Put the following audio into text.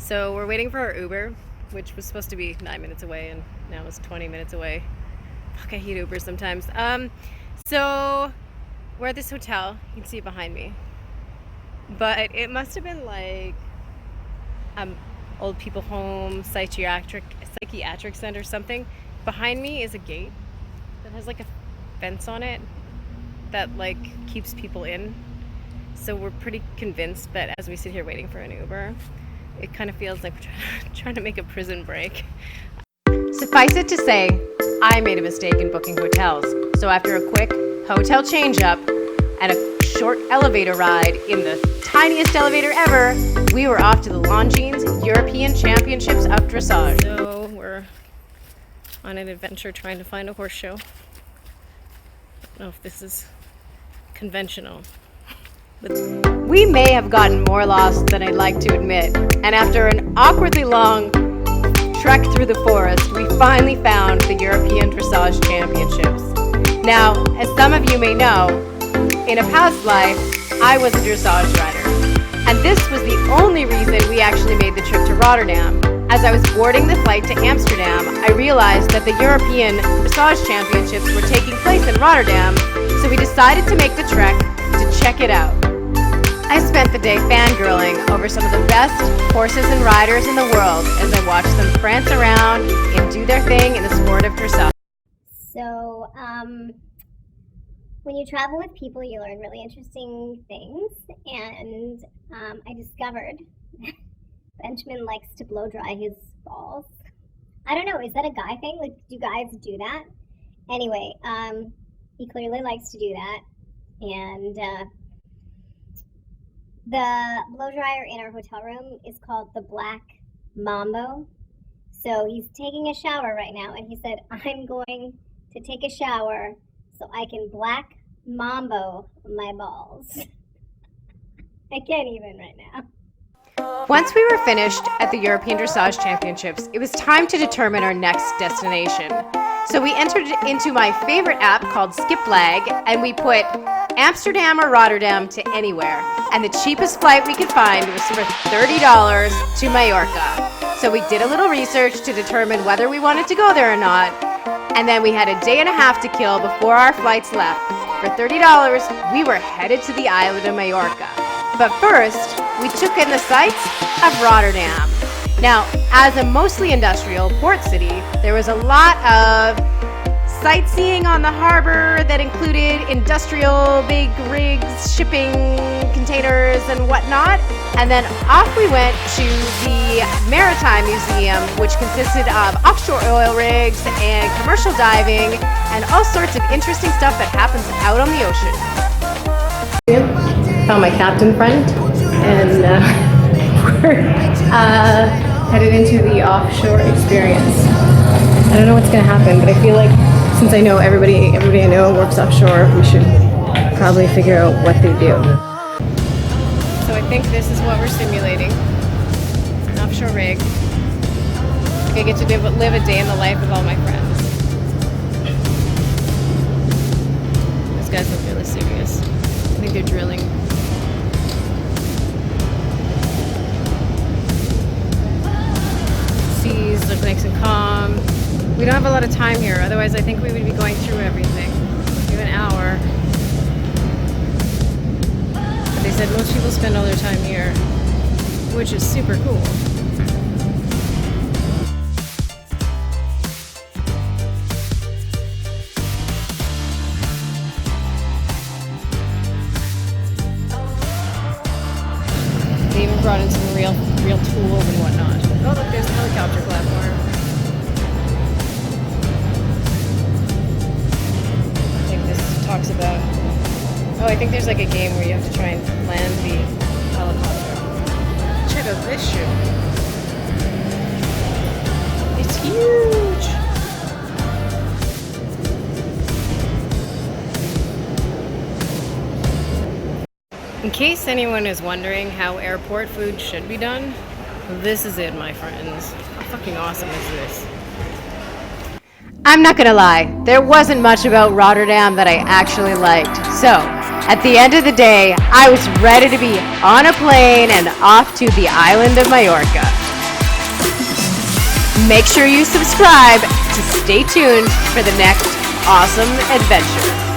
So we're waiting for our Uber, which was supposed to be 9 minutes away, and now it's 20 minutes away. Fuck, I hate Uber sometimes. So we're at this hotel. You can see it behind me. But it must have been like old people home, psychiatric center or something. Behind me is a gate that has like a fence on it that like keeps people in. So we're pretty convinced that as we sit here waiting for an Uber, it kind of feels like we're trying to make a prison break. Suffice it to say, I made a mistake in booking hotels. So after a quick hotel change up and a short elevator ride in the tiniest elevator ever, we were off to the Longines European Championships of Dressage. So we're on an adventure trying to find a horse show. I don't know if this is conventional. But we may have gotten more lost than I'd like to admit, and after an awkwardly long trek through the forest, we finally found the European Dressage Championships. Now, as some of you may know, in a past life, I was a dressage rider, and this was the only reason we actually made the trip to Rotterdam. As I was boarding the flight to Amsterdam, I realized that the European Dressage Championships were taking place in Rotterdam, so we decided to make the trek to check it out. I spent the day fangirling over some of the best horses and riders in the world as I watched them prance around and do their thing in the sport of dressage. So, when you travel with people, you learn really interesting things, and I discovered Benjamin likes to blow dry his balls. I don't know, is that a guy thing? Like, do guys do that? Anyway, he clearly likes to do that, and the blow dryer in our hotel room is called the Black Mambo. So he's taking a shower right now, and he said, I'm going to take a shower so I can Black Mambo my balls. I can't even right now. Once we were finished at the European Dressage Championships, it was time to determine our next destination. So we entered into my favorite app called Skip Lag, and we put Amsterdam or Rotterdam to anywhere. And the cheapest flight we could find was for $30 to Mallorca. So we did a little research to determine whether we wanted to go there or not. And then we had a day and a half to kill before our flights left. For $30, we were headed to the island of Mallorca. But first, we took in the sights of Rotterdam. Now, as a mostly industrial port city, there was a lot of sightseeing on the harbor that included industrial big rigs, shipping containers and whatnot. And then off we went to the Maritime Museum, which consisted of offshore oil rigs and commercial diving and all sorts of interesting stuff that happens out on the ocean. Found my captain friend, and we're headed into the offshore experience. I don't know what's going to happen, but I feel like since I know everybody I know works offshore, we should probably figure out what they do. So I think this is what we're simulating. An offshore rig. I get to live a day in the life of all my friends. Those guys look really serious. I think they're drilling. Seas look nice and calm. We don't have a lot of time here, otherwise I think we would be going through everything. Give an hour. But they said most people spend all their time here, which is super cool. They even brought in some real tools and whatnot. Oh look, there's a helicopter platform. I think this talks about... Oh, I think there's like a game where you have to try and land the helicopter. Check out this ship. It's huge! In case anyone is wondering how airport food should be done, this is it, my friends. How fucking awesome is this? I'm not gonna lie, there wasn't much about Rotterdam that I actually liked. So, at the end of the day, I was ready to be on a plane and off to the island of Mallorca. Make sure you subscribe to stay tuned for the next awesome adventure.